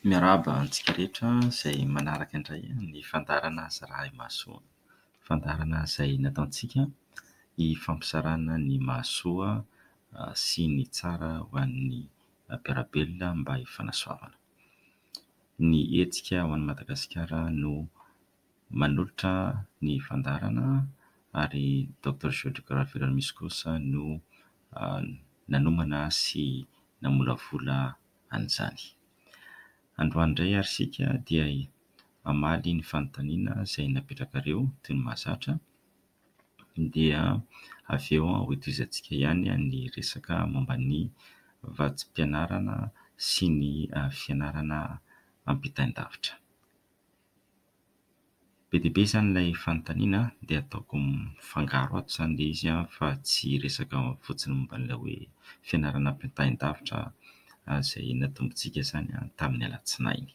Miarahaba antsika rehetra izay manaraka indray ny fandarana Zarahay Mahasoa. Fandarana izay nataontsika hifampisarana ny Mahasoa sy ny tsara ho an'ny mpiarabelona mba hifanasoavana. Ny hetsika ho an'i Madagasikara no manolotra ny fandarana ary Dr Georges Miss kosa no nanomana sy namolavola an'izany. Androany indray ary isika dia hamaly ny fanontaniana izay napetrakareo toy ny mahazatra, dia avy eo hotoizantsika ihany ny resaka momba ny vatsim-pianarana sy ny fianarana ampitain-davitra. Be dia be izany ilay fanontaniana dia ataoko mifangaro ato izany ilay izy fa tsy resaka fotsiny momba ilay hoe fianarana ampitain-davitra izay natombontsika izany tamin'ny alatsinainy.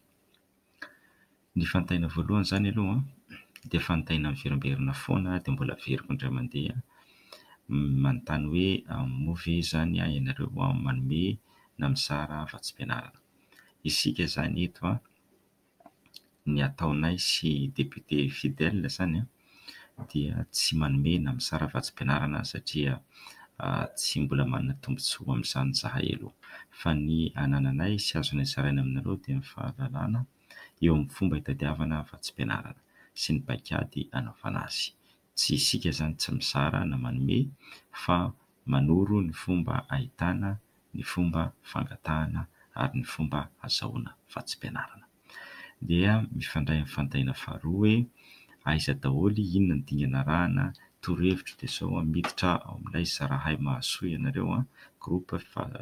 Ny fanontaniana voalohany izany aloha dia fanontaniana miverimberina foana dia mbola veriko indray mandeha, manontany hoe moa ve izany ianareo manome na mizara vatsim-pianarana. Isika izany eto ny ataonay sy député fidèle izany dia tsy manome na mizara vatsim-pianarana satria tsy mbola manana tombontsoa amin'izany izahay aloha, fa ny anananay sy azonay zaraina aminareo dia ny fahalalana eo amin'ny fomba hitadiavana vatsim-pianarana sy ny paikady anaovana azy. Tsy isika izany tsy mizara na manome, fa manoro ny fomba ahitana, ny fomba fangatahana ary ny fomba ahazoana vatsim-pianarana. Dia mifandray amin'ny fanontaniana faharoa hoe aiza daholo, inona ny dingana arahana torohevitra dia izao miditra ao amin'ilay Zarahay Mahasoa ianareo, groupe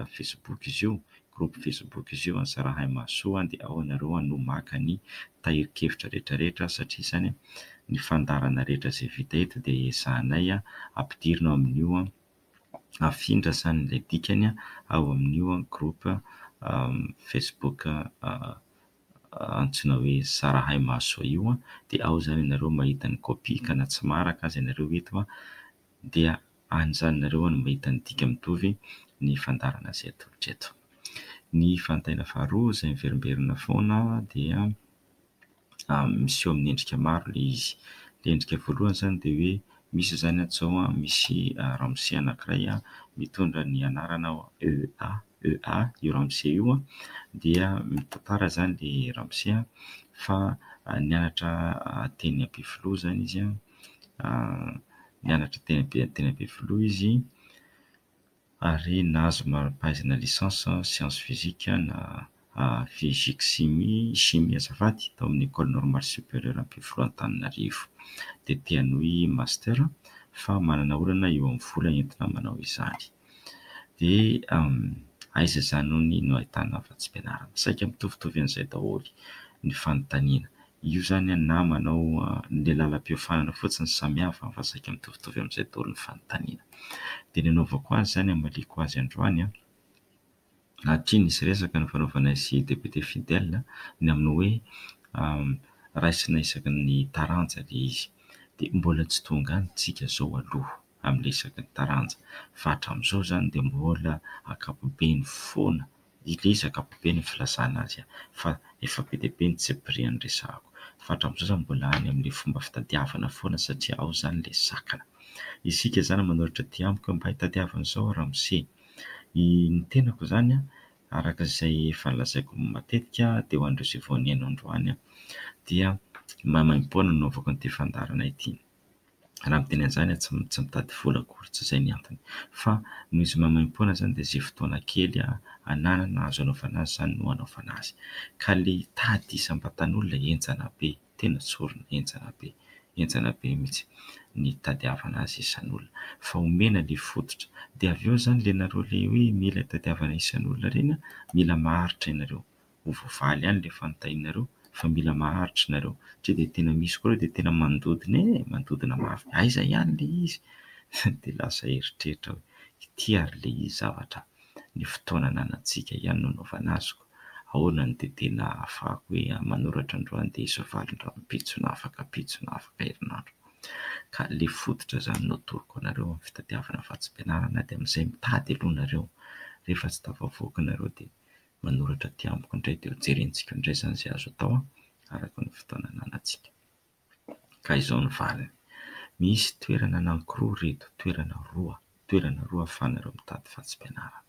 Facebook izy io, groupe Facebook izy io Zarahay Mahasoa, dia ao ianareo no maka ny tahirin-kevitra rehetrarehetra satria izany ny fandarana rehetra izay vita eto dia ezahanay ampidirina ao amin'io, afindra izany ilay dikany ao amin'io groupe Facebook antsoina hoe Zarahay Mahasoa io, dia ao izany ianareo mahita ny copie ka na tsy maharaka aza ianareo eto dia an'izany ianareo no mahita ny dika mitovy ny fandarana izay atolotra eto. Ny fanontaniana faharoa izay miverimberina foana dia miseho amin'ny endrika maro ilay izy. Ilay endrika voalohany izany dia hoe misy izany atao misy ramose anankiray mitondra ny anarana EA, io ramose io dia mitantara izany ilay ramose fa nianatra teny ambin'ny izany izy, nianatra teny ambin'ny izy ary nahazo marim-pahaizana licence science physique na physique chimie azafady tao amin'ny école normale supérieure ambin'ny Antananarivo, dia te hanohy master fa manana olana eo amin'ny vola entina manao izany. Dia aiza izany no ahitana vatsim-pianarana? Saika mitovitovy an'izay daholo ny fanontaniana. Io izany na manao ilay lalam-piofanana fotsiny samihafa fa saika mitovitovy amin'izay daholo ny fanontaniana. Dia ny anaovako azy izany, amaliko azy androany hatria nisy resaka ny fanaovanay sy député fidèle ny amin'ny hoe raisina isaky ny taranja ilay izy, dia mbola tsy tonga any tsika izao aloha amin'ilay isaky ny taranja, fa hatramin'izao izany dia mbola ankapobeny foana, ilay izy ankapobeny ny filazana azy fa efa be dia be ny tsepirian'ny resahako, fa hatramin'izao izany mbola any amin'ilay fomba fitadiavana foana satria ao izany ilay zakana. Isika izany manolotra aty amiko mba hitadiavana izao ramose. Ny tenako izany araka izay efa nolazaiko matetika dia ho an'ireo izay vao niaino androany dia mahamaimpoana no anaovako an'ity fandarana ity. Raha miteny an'izany tsy mitady vola akory, tsy izay ny antony, fa noho izy mahamaimpoana izany dia izay fotoana kely ananana azo anaovana azy izany no anaovana azy. Ka ilay tady isam-batan'olona henjana be, tena tsorina, henjana be mihitsy ny tadiavana azy isan'olona, fa omena ilay fototra. Dia avy eo izany ilay nareo ilay hoe mila tadiavana isan'olona ireny, mila maharitra ianareo, ho voavaly ihany ilay fanontanianareo fa mila maharitra ianareo, satria dia tena misy koa dia tena mandodina mafy, aiza ihany ilay izy dia lasa eritreritra hoe ity ary ilay izy zavatra ny fotoana ananantsika ihany no anaovana azoko. Ahoana no dia tena ahafahako hoe manoratra androany dia isovalin-drano pitsona afaka herinandro. Ka ilay fototra izany no atoroko anareo amin'ny fitadiavana vatsim-pianarana, dia amin'izay mitady aloha nareo, rehefa tsy tafavoaka nareo dia manoratra ty amboko indray dia hojerentsika indray zany izay azo atao araka ny fotoana ananantsika. Ka izao ny valiny. Misy toerana anankiroa reto, toerana roa ahafahanareo mitady fatsim-pianarana.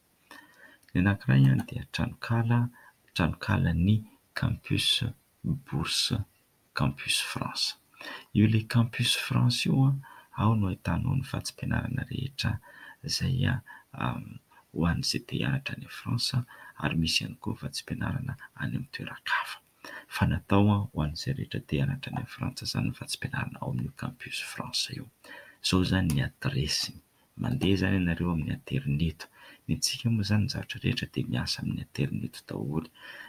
Ny anankiray dia tranokalan'ny campus bourse campus France. Io ilay campus France io ao no ahitanao ny fatsim-pianarana rehetra izay ho an'izay te hianatra any France, ary misy ihany koa fatsim-pianarana any amin'ny toeran-kafa. Fa natao ho an'izay rehetra te hianatra any amin'ny Frantsa zany ny fatsim-pianarana ao amin'ny campus France io. Izao zany ny adresiny. Mandeha zany ianareo amin'ny aterineto. Ny antsika moa zany ny zavatra rehetra dia miasa amin'ny aterineto daholo.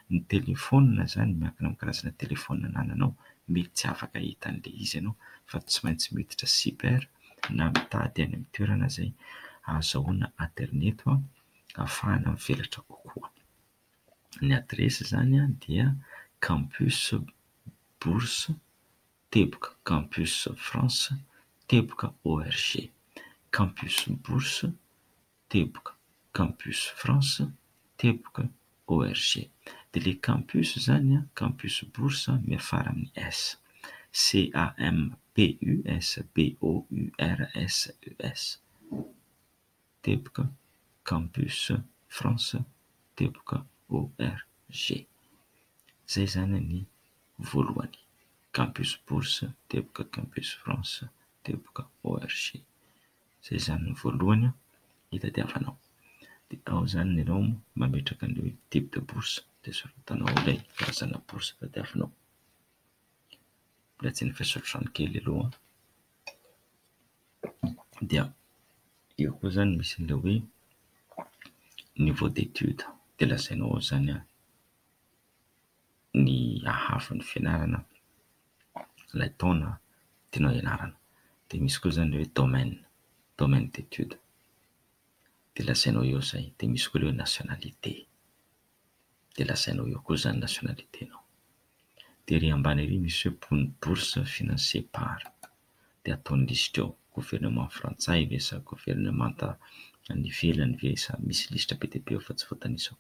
Ny telefônina zany miankina amin'ny karazana telefônina anananao, mety tsy afaka hita an'ilay izy ianao, fa tsy maintsy miditra cyber na mitady any amin'ny toerana izay ahazoana aterineto ahafahana mivelatra kokoa. Ny adresy zany dia campus bourse teboka campus France teboka org. Campus bourse teboka campus France teboka org. Dia ilay campus zany campus bourse miafara amin'ny S, CAMPUS teboka campus France teboka org. Zay zany ny voalohany. Campus bourse teboka campus France teboka org. Zay zany ny voalohany hitadiavanao. Dia ao zany ianao mametraka ny type de bourse dia soratanao ilay karazana bourse tadiavinao. Mbola tsy ny fisaotrano kely aloha. Dia eo koa zany misy ilay hoe niveau d'étude, dia lazainao zany ny hahafon'ny fianarana ilay taona tianao ianarana. Dia misy koa zany hoe domaine d'étude, dia lazainao eo zay. Dia misy koa ilay hoe nationalité, dia lazainao eo koa zany nationaliténao. Dia ery ambany ery misy hoe bourse financée par, dia ataon'ny lisitra eo gouvernement frantsay ve sa gouvernement any ivelany ve sa misy lisitra be dia be fa tsy voatanisako.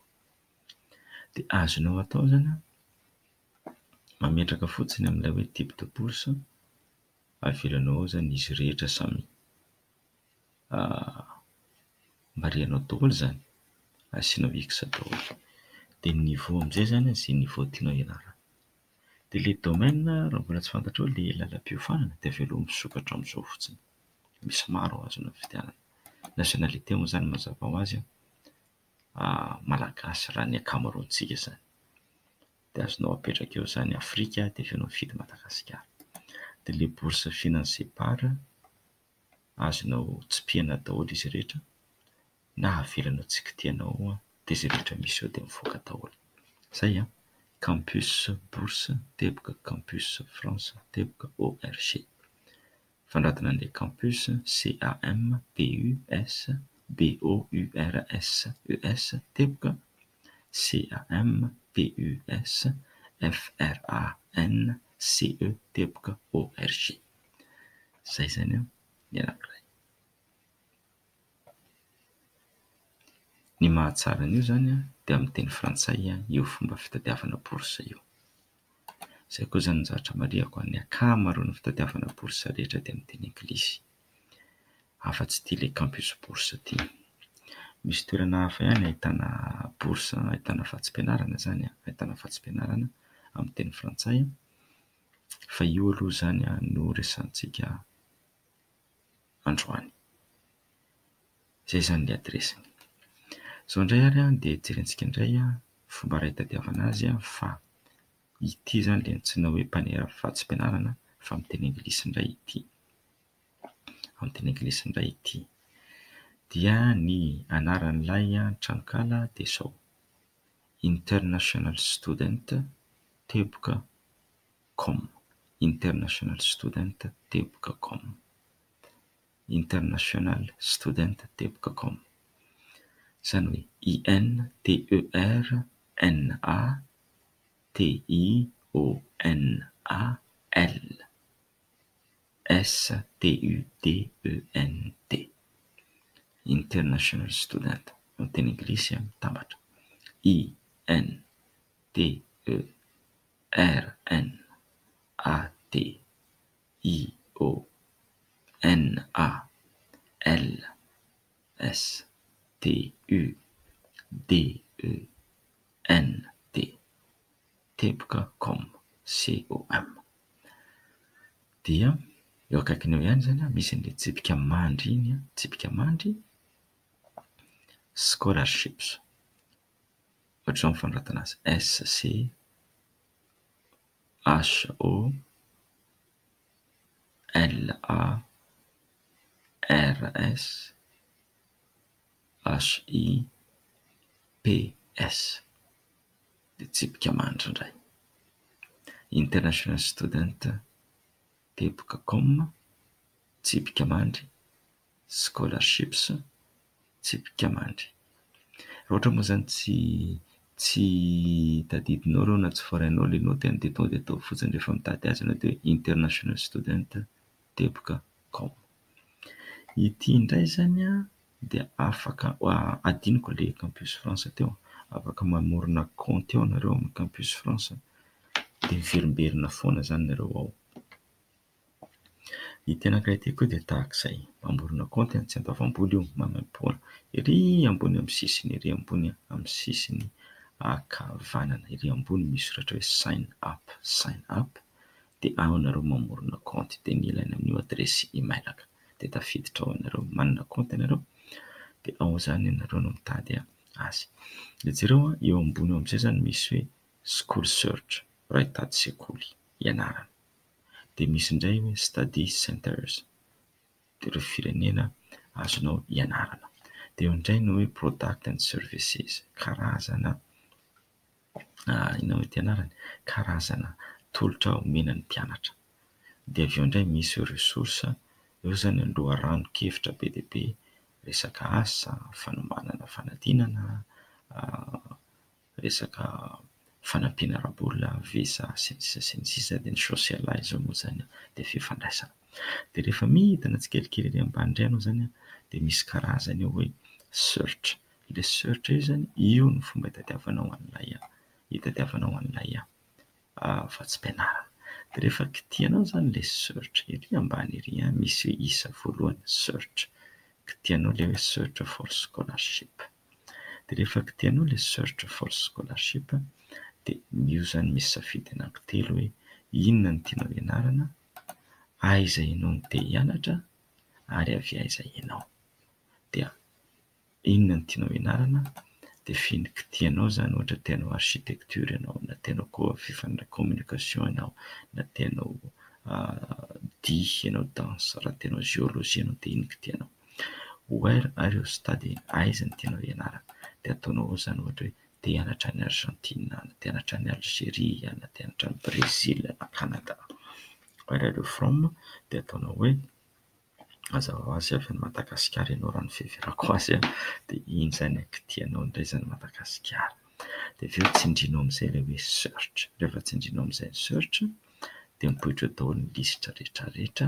Dia azonao atao zany mametraka fotsiny amin'ilay hoe type de bourse, avelanao ao zany izy rehetra samy marianao daholo zany, asianao X daholo. Dia ny niveau amin'izay zany izay niveau tianao ianarana. Dia ilay domaine raha mbola tsy fantatrao ilay lalam-piofanana dia avelao misokatra amin'izao fotsiny. Misy maro azonao fidianana. Nationalité moa zany mazava ho azy malagasy raha ny ankamaroantsika zany. Dia azonao apetraka eo zany Afrika dia avelao mifidy Madagasikara. Dia ilay bourse financée par azonao tsipihana daholo izy rehetra, na avelanao tsy kitianao dia izay rehetra misy eo dia mivoaka daholo. Zay campus bourse teboka campus France teboka org. Fandratina an'ilay campus CAMPUS BOURSES teboka CAMPUS FRANCE teboka org. Zay zany ny anankiray. Ny mahatsara an'io zany dia amin'ny teny frantsay io fomba fitadiavana bourse io. Zay koa zany ny zavatra marihako, ny ankamaroan'ny fitadiavana bourse rehetra dia amin'ny teny anglisy. Afa-tsy tia ilay campus bourse ity. Misy toerana hafa ihany ahitana bourse, ahitana fatsim-pianarana zany, ahitana fatsim-pianarana amin'ny teny frantsay, fa io aloha zany no resantsika androany. Zay zany ny adresiny. Izao indray ary dia jerentsika indray fomba iray hitadiavana azy fa ity zany ilay antsoina hoe mpaniera fatsim-pianarana fa amin'ny teny anglisy indray ity. Amin'ny teny anglisy indray ity. Dia ny anaran'ilay tranokala dia izao: International Student teboka com. International Student teboka com. International Student teboka com. Izany hoe INTERNATIONAL International Student. Amin'ny teny anglisy mitambatra N D E R N A T I O N A L S T U D E N T teboka.com com. Dia eo akaikiny eo ihany zany a misy an'le tsipika mandry iny a, tsipika mandry scholarships, ohatra zao mifanoratana azy SC HO LA RS HI PS de tsipika mandry indray. International Student teboka.com tsipika mandry scholarships tsipika mandry. Ohatra moa zany tsy tadidinao reo na tsy forainao le noteny de tonga de atao fotsiny rehefa mitady azy anao de International Student teboka.com. Ity indray zany a de afaka adiniko le Campus France teo, afaka mamorona compte ao nareo amin'ny Campus France de miverimberina foana zany nareo ao. Ity anankiray ity koa de tahak'izay, mamorona compte tsy ampavamboly io, mamaimpoana ery ambony amin'ny sisiny, ery ambony amin'ny sisiny ankavanana, ery ambony misy soratra hoe sign up de ao nareo mamorona compte de ny ilaina amin'io adresy emailaka de tafiditra ao nareo, manana compte nareo de ao zany nareo no mitady azy. De jereo eo ambony eo am'izay zany misy hoe school search, raha hitady sekoly ianarana, de misy indray hoe study centers de ireo firenena azonao ianarana, de eo indray no hoe product and services, karazana inona ity ianarany, karazana tolotra omenan'ny mpianatra. De avy eo indray misy resource, eo zany loharanon-kevitra be dia be, resaka asa, fanomanana fanadinana, resaka fanampiana ara-bola, visa sy ny sisa de ny socialize moa zany de fifandraisana. De rehefa midina tsikelikely ery ambany indray anao zany de misy karazany eo hoe search. Le search io zany io no fomba hitadiavanao an'ilay vatsim-pianarana. De rehefa kitianao zany le search ery ambany ery misy hoe isa voalohany search, kitianao le hoe search for scholarship. De rehefa kitianao le search for scholarship de io zany misy safidy anankitelo hoe inona no tianao ianarana, aiza ianao no te hianatra ary avy aiza ianao. Dia inona no tianao ianarana de kitianao zany, ohatra tianao architecture ianao, na tianao communication ianao, na tianao dihy ianao, danse, raha tianao géologie ianao de iny kitianao. Where are you studying, aiza no tianao ianarana de ataonao ao zany ohatra hoe te hianatra any Argentine, na te hianatra any Algérie, na te hianatra any Brésil na Canada. Where are you from de ataonao hoe mazava ho azy avy any Madagasikara ianao raha ny fiheverako azy de iny zany kitianao indray zany Madagasikara. De avy eo tsindrianao amin'izay le hoe search. Rehefa tsindrianao amin'izay search de mipoitra eo daholo ny lisitra rehetrarehetra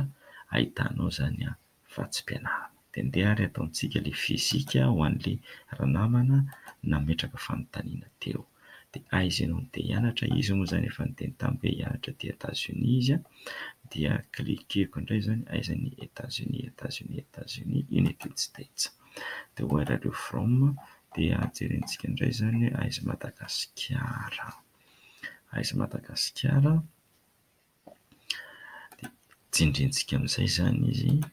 ahitanao zany vatsim-pianarana. De ndeha ary ataontsika le fizika ho an'le ranamana nametraka fanontaniana teo. De aiza ianao no te hianatra, izy moa zany efa niteny tamin'ny hoe hianatra aty États-Unis izy dia klikeko indray zany aiza ny États-Unis, United States. De where are you from dia jerentsika indray zany aiza Madagasikara, de tsindriantsika amin'izay zany izy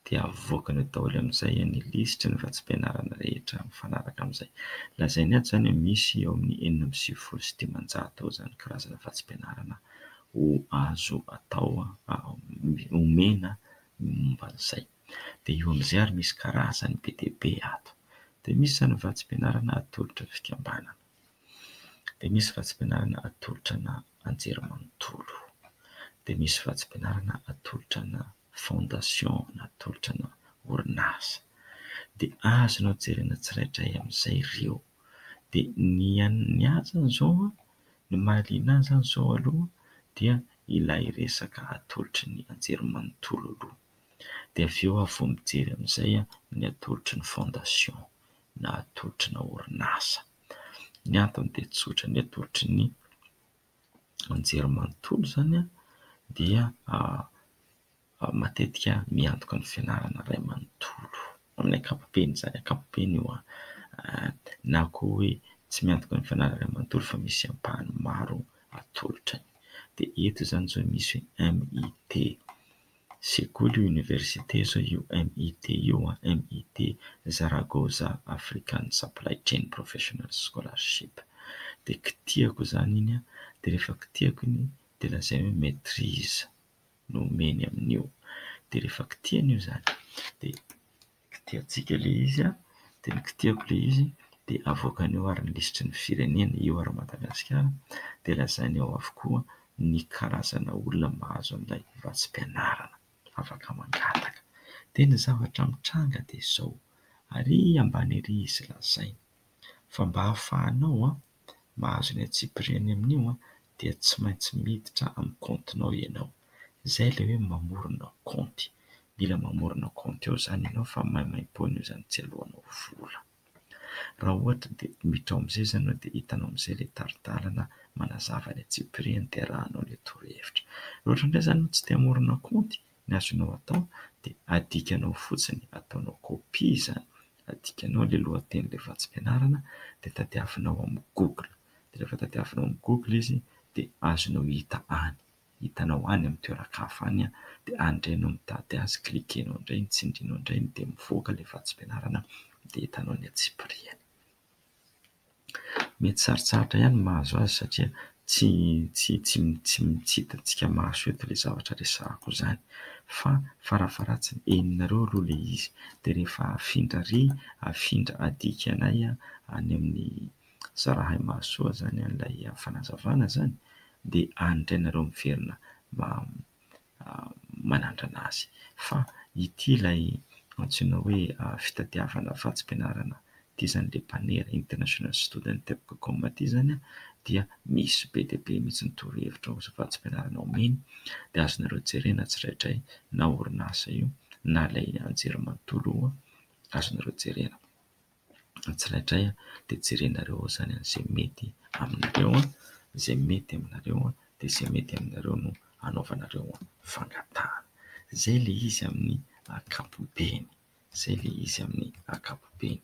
de avoakany daholo amin'izay ny lisitra ny vatsim-pianarana rehetra mifanaraka amin'izay. Lazainy ato zany misy eo amin'ny 480 ao zany karazana vatsim-pianarana ho azo atao omena momba an'izay. De eo amin'izay ary misy karazany be dia be ato. De misy zany vatsim-pianarana atolotra fikambanana, de misy vatsim-pianarana atolotrana anjerimanontolo, de misy vatsim-pianarana atolotrana fondation na atolotrana orinasa. De azonao jerena tsirairay amin'izay ireo. De ny azany zao ny mahaliana azy zany zao aloha dia ilay resaka atolotry ny anjerimanontolo aloha, de avy eo vao mijery amin'izay ny atolotry ny fondation na atolotry ny orinasa. Ny antony dia tsotra, ny atolotry ny anjery manontolo zany a dia matetika miantoka ny fianarana iray manontolo amin'ny ankapobeny zany, ankapobeny io na koa hoe tsy miantoka ny fianarana iray manontolo fa misy ampahany maro atolotrany. Dia eto zany zao misy hoe MIT, sekoly université zao io MIT io MIT Zaragoza African Supply Chain Professional Scholarship. Dia kitihako zany iny a, dia rehefa kitihako iny dia lazay hoe maîtrise no meny amin'io. Dia rehefa kitihana io zany dia kitihantsika ilay izy a, dia ny kitihako ilay izy dia avoakany eo ary ny lisitry ny firenena io ary Madagasikara, dia lazainy ao avokoa ny karazana olona mahazo an'ilay vatsim-pianarana afaka mangataka. Dia ny zavatra mitranga dia izao, ary ambany ery izy lazainy fa mba hahafahanao mahazo ny atsipiriany amin'io dia tsy maintsy miditra amin'ny kaontinao ianao. Izay ilay hoe mamorona kaonty. Mila mamorona kaonty eo zany ianao fa maimaim-poana io zany tsy alohanao vola. Raha ohatra dia miditra ao amin'izay zany dia hitanao amin'izay ilay taritalana manazava ny atsipiriany dia arahanao ilay torohevitra. Ohatra indray zany tsy te hamorona kaonty, ny azonao atao dia adikanao fotsiny, ataonao copie zany, adikanao ilay lohatenin'ilay vatsim-pianarana dia tadiavinao amin'ny Google. Dia rehefa tadiavinao amin'ny Google izy dia azonao hita any, hitanao any amin'ny toeran-kafa any dia andrenao mitady azy, klikenao indray, tsindrianao indray dia mivoaka ilay vatsim-pianarana dia hitanao ny atsipiriany. Mety sarotsarotra ihany mahazo azy satria tsy hitantsika maso eto ilay zavatra resahako zany, fa farafaratsiny heninareo aloha ilay izy. Dia rehefa afindra adika anay any amin'ny Zarahay Mahasoa zany an'ilay fanazavana zany dia andrainareo miverina manandrana azy. Fa ity ilay antsoina hoe fitadiavana vatsim-pianarana ity zany, ilay Panera International Student.com ity zany dia misy be dia be mihitsy ny torohevitra ao vatsim-pianarana omeny, dia azonareo jerena tsirairay na orinasa io na ilay anjery manontolo io azonareo jerena tsirairay dia jerenareo zany an'izay mety aminareo izay mety aminareo dia izay mety aminareo no anaovanareo fangatahana. Zay ilay izy amin'ny ankapobeny, zay ilay izy amin'ny ankapobeny.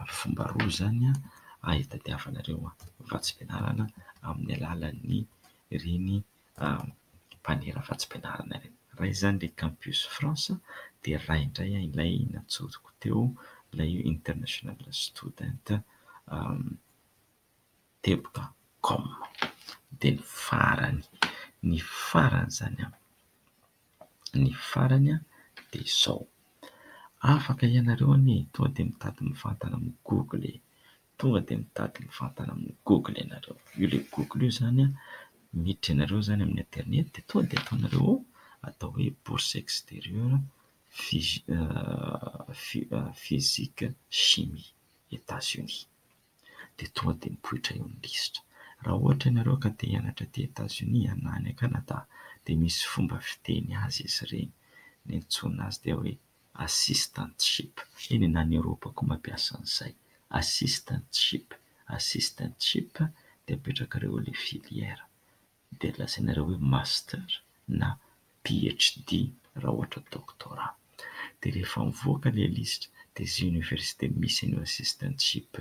Fomba roa zany hitadiavanareo vatsim-pianarana amin'ny alalan'ny ireny mpanera vatsim-pianarana ireny. Iray zany ilay Campus France dia iray indray ilay natsoriko teo ilay International Student .com. Dia ny farany zany ny farany dia izao. Afaka ianareo tonga dia mitady mivantana amin'ny Google, tonga dia mitady mivantana amin'ny Google ianareo. Io ilay Google io zany miditra ianareo zany amin'ny internet dia tonga dia ataonareo atao hoe bourse extérieure physique chimie États-Unis, dia tonga dia mipoitra eo ny lisitra. Raha ohatra ianareo ka te hianatra aty États-Unis na any Canada dia misy fomba fiteny azy izy ireny, ny antsoina azy dia hoe assistantship. Eny na any Eropa koa mampiasa an'izay assistantship dia apetrakareo ilay filière dia lazainareo hoe master na PhD raha ohatra doctorat. Dia rehefa mivoaka ilay lisitra dia izay université misy an'io assistantship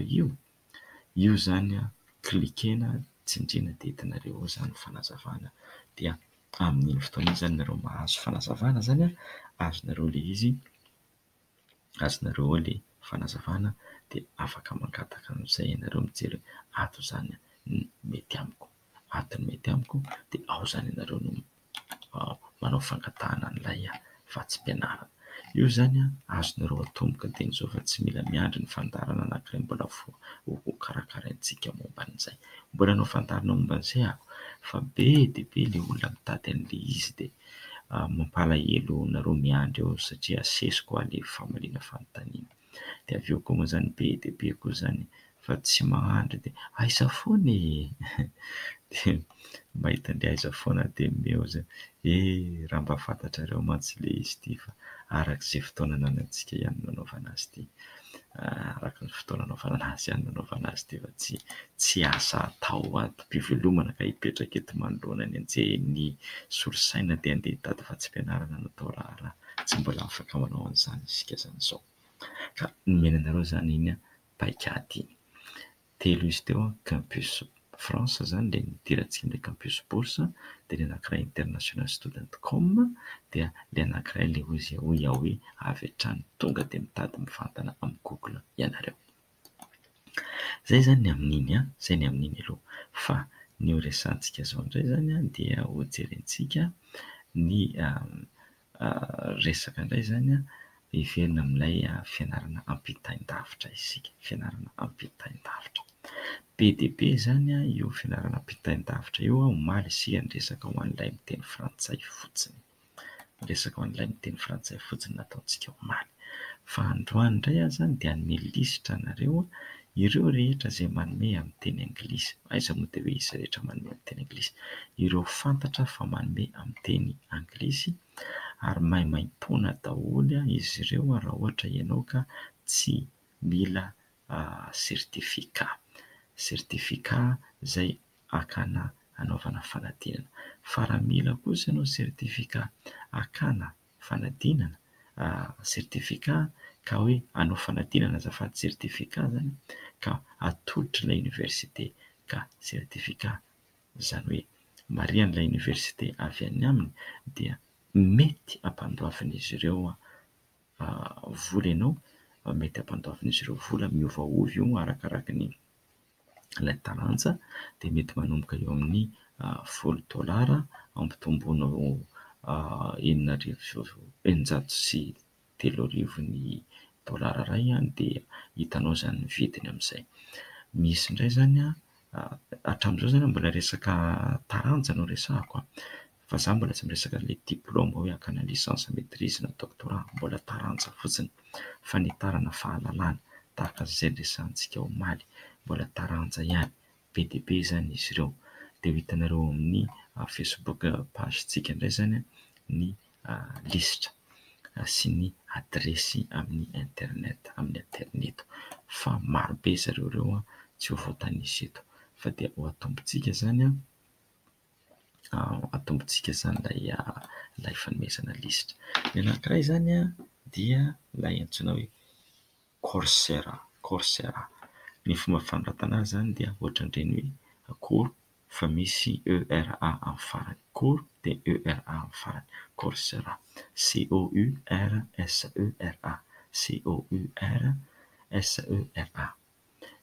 io zany klikena, tsindriana dia hitanareo zany fanazavana. Dia amin'iny fotoana iny zany nareo mahazo fanazavana zany azonareo ilay izy, azonareo ilay fanazavana dia afaka mangataka amin'izay ianareo mijery ato zany mety amiko, ato ny mety amiko dia ao zany ianareo no manao fangatahana an'ilay vatsim-pianarana. Io zany azonareo atomboka dia n'izao fa tsy mila miandry ny fandarana anankiray mbola ho karakaraintsika momba an'izay. Mbola hanao fandarina momba an'izay fa be dia be ilay olona mitady an'ilay izy dia mampalahelo nareo miandry eo satria asesiko ilay famaliana fanontaniana. Dia avy eo koa moa zany be dia be koa zany fa tsy mahandry dia aiza foana dia mahita ilay aiza foana dia meo zay raha mba fantatrareo mantsy ilay izy ity fa arak'izay fotoana ananantsika ihany no anaovana azy ity. araka ny fotoana anaovana azy ihany nanaovana azy dia tsy asa atao atom-pivelomana ka hipetraka eto manoloana ny anjeny solosaina dia andeha hitady vatsim-pianarana natao raha tsy mbola afaka manao an'izany isika zany izao. Ka nomena anareo zany iny paikady iny. Telo izy teo campus France zany ilay nidirantsika ilay campus bourse, dia ilay anankiray international student.com, dia ilay anankiray ilay hoy hoe avy hatrany tonga dia mitady mivantana amin'ny Google ianareo. Zay zany ny amin'iny zay ny amin'iny aloha. Fa ny ho resantsika zao indray zany dia ho jerentsika ny resaka indray zany hiverina amin'ilay fianarana ampitain-davitra isika, fianarana ampitain-davitra. Be dia be zany io fianarana ampitain-davitra io omaly isika ny resaka ho an'ilay miteny frantsay fotsiny. Resaka ho an'ilay miteny frantsay fotsiny nataontsika omaly. Fa androany indray zany dia hanome lisitra anareo ireo rehetra izay manome amin'ny teny anglisy. Aiza moa dia hoe izy rehetra manome amin'ny teny anglisy? Ireo fantatra fa manome amin'ny teny anglisy ary maimaim-poana daholo izy ireo raha ohatra ianao ka tsy mila sertifika. Sertifika izay akana anaovana fanadinana. Fa raha mila kosa ianao sertifika akana fanadinana, sertifika ka hoe anao fanadinana azafady sertifika zany ka atolotra ilay université ka sertifika zany hoe marian'ilay université avy any aminy dia mety ampandoavin'izy ireo vola ianao, mety ampandoavin'izy ireo vola miovaovy io arakaraka ny ilay taranja, dia mety manomboka eo amin'ny $10 ampitomboinao 803 dollara iray dia hitanao zany ny vidiny amin'izay. Misy indray zany hatramin'izao zany mbola resaka taranja no resahako, fa za mbola tsy miresaka ilay diplôma hoe akana lisansa, maîtrise na doctorat, mbola taranja fotsiny fa ny tarana fahalalana tahaka izay resantsika omaly mbola taranja ihany. Be dia be zany izy ireo. Dia ho hitanareo amin'ny Facebook pagentsika indray zany ny lisitra sy ny adresy amin'ny internet, amin'ny internet. Fa maro be zareo ireo tsy ho voatanisa eto, fa dia ho atombontsika zany ilay fanomezana lisitra. Ny anankiray zany dia ilay antsoina hoe Coursera. Ny fomba fanoratana azy zany dia ohatran'ireny hoe cours fa misy ERA amin'ny farany. Cours dia ERA amin'ny farany. Coursera. COURSERA.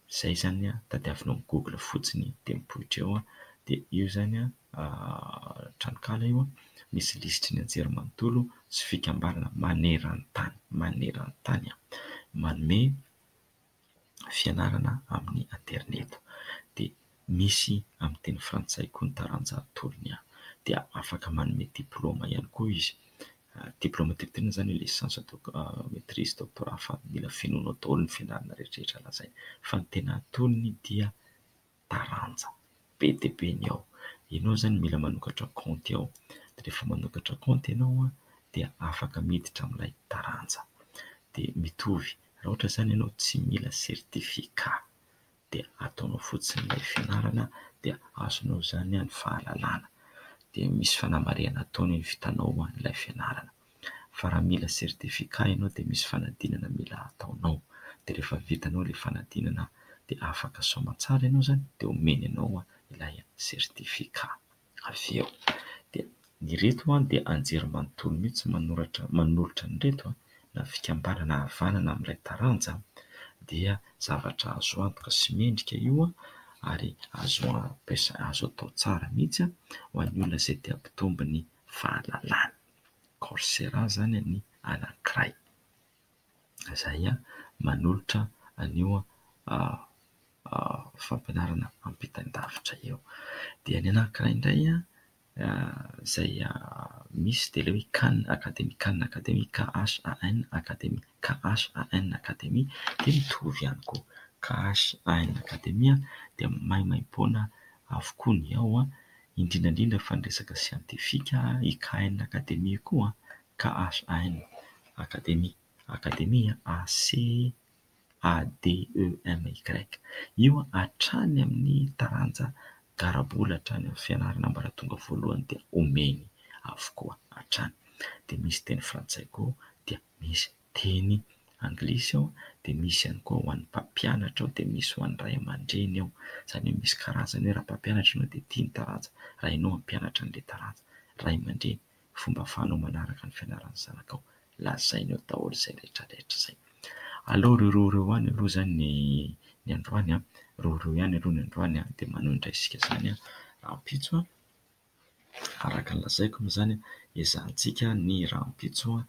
Zay zany tadiavinao amin'ny Google fotsiny dia mipoitra eo dia io zany tranokala io misy lisitry ny anjerimanontolo sy fikambanana maneran-tany manome fianarana amin'ny internet. Dia misy amin'ny teny frantsay koa ny taranja atolony dia afaka manome diplôma ihany koa izy. Diplôma tiatina zany lisansa, maîtrise, doctorat, fa mila finoana daholo ny fianarana rehetrarehetra lazaina. Fa ny tena atolony dia taranja be dia be ny ao. Ianao zany mila manokatra kaonty ao, dia rehefa manokatra kaonty ianao dia afaka miditra amin'ilay taranja. Dia mitovy raha ohatra zany ianao tsy mila sertifika dia ataonao fotsiny ilay fianarana dia azonao zany ny fahalalana. Dia misy fanamarihana ataony vitanao ilay fianarana. Fa raha mila sertifika ianao dia misy fanadinana mila ataonao. Dia rehefa vitanao ilay fanadinana dia afaka saoma tsara ianao zany dia omeny ianao ilay sertifika avy eo. Dia ny reto dia anjerimanontolo mihitsy manolotra ny reto na fikambanana havanana amin'ilay taranja dia zavatra azo antoka sy mendrika io ary azo atao tsara mihitsy ho an'ny olona izay te hampitombo ny fahalalana. Coursera zany ny anankiray. Izay manolotra an'io fampianarana ampitain-davitra eo. Dia ny anankiray indray izay misy dia ilay hoe Khan Academy, KHAN Academy dia mitovy ihany koa. KHAN Academy dia maimaim-poana avokoa ny ao, indrindrandrindra fa ny resaka siantifika. I KHAN Academy koa, KHAN Academy, ADEMY. Io hatrany amin'ny taranja garabola, hatrany amin'ny fianarana ambaratonga voalohany dia omeny avokoa hatrany. Dia misy teny frantsay koa, dia misy teny anglisy ao, dia misy ihany koa ho an'ny mpampianatra ao, dia misy ho an'ny ray aman-dreny ao. Izany hoe misy karazany hoe raha mpampianatra ianao dia tia ny taranja, raha ianao mampianatra an'ilay taranja, ray aman-dreny, fomba ahafahanao manaraka ny fianaran'ny zanakao, lazainao daholo izay rehetrarehetra izay. Aleo ireo ihany aloha izany ny androany ireo ihany aloha ny androany dia manondra isika izany rahampitso araka ny lazaiko moa izany ezahantsika ny rahampitso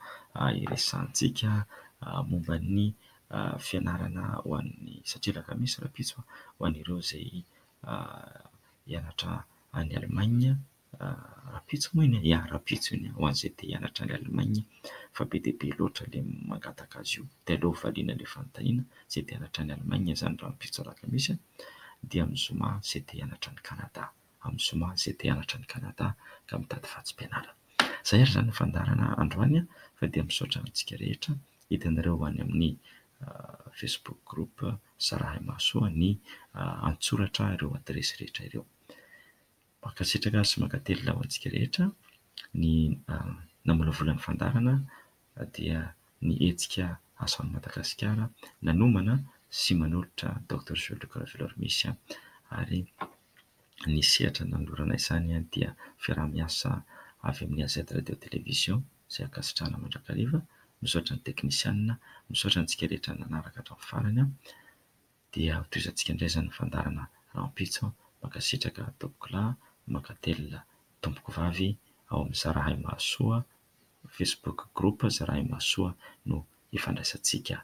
iresahantsika momba ny fianarana ho an'ny, satria lakamisy rahampitso ho an'ireo izay hianatra any Allemagne. Rahampitso moa iny rahampitso iny ho an'izay te hianatra any Allemagne, fa be dia be loatra ilay mangataka azy io, dia aleo variana ilay fanontaniana. Izay te hianatra any Allemagne izany rahampitso alakamisy dia amin'ny zoma izay te hianatra any Kanada, amin'ny zoma izay te hianatra any Kanada ka mitady fatsim-pianarana. Izay ary izany ny fandarana androany fa dia misaotra antsika rehetra. Hitanareo any amin'ny Facebook group Zarahay Mahasoa ny antsoratra ireo adresy rehetra ireo. Mankasitraka sy mankatelina ho antsika rehetra ny namolavolan'ny fandarana dia ny hetsika aso any Madagasikara nanomana sy manolotra Dr Jules de Gravelormisy, ary ny sehatra nanolorana izany dia fiaraha-miasa avy amin'ny AZ Radio Television izay ankasitrahana mandrakariva. Misaotra ny teknisianina, misaotra antsika rehetra nanaraka hatramin'ny farany. Dia hotoizantsika indray izany fandarana rahampitso. Mankasitraka tompoko lahy, mankatelina tompoko vavy ao amin'ny Zarahay Mahasoa Facebook group Zarahay Mahasoa no ifandraisantsika.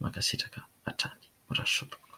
Mankasitraka hatrany. Ora soa tompoko.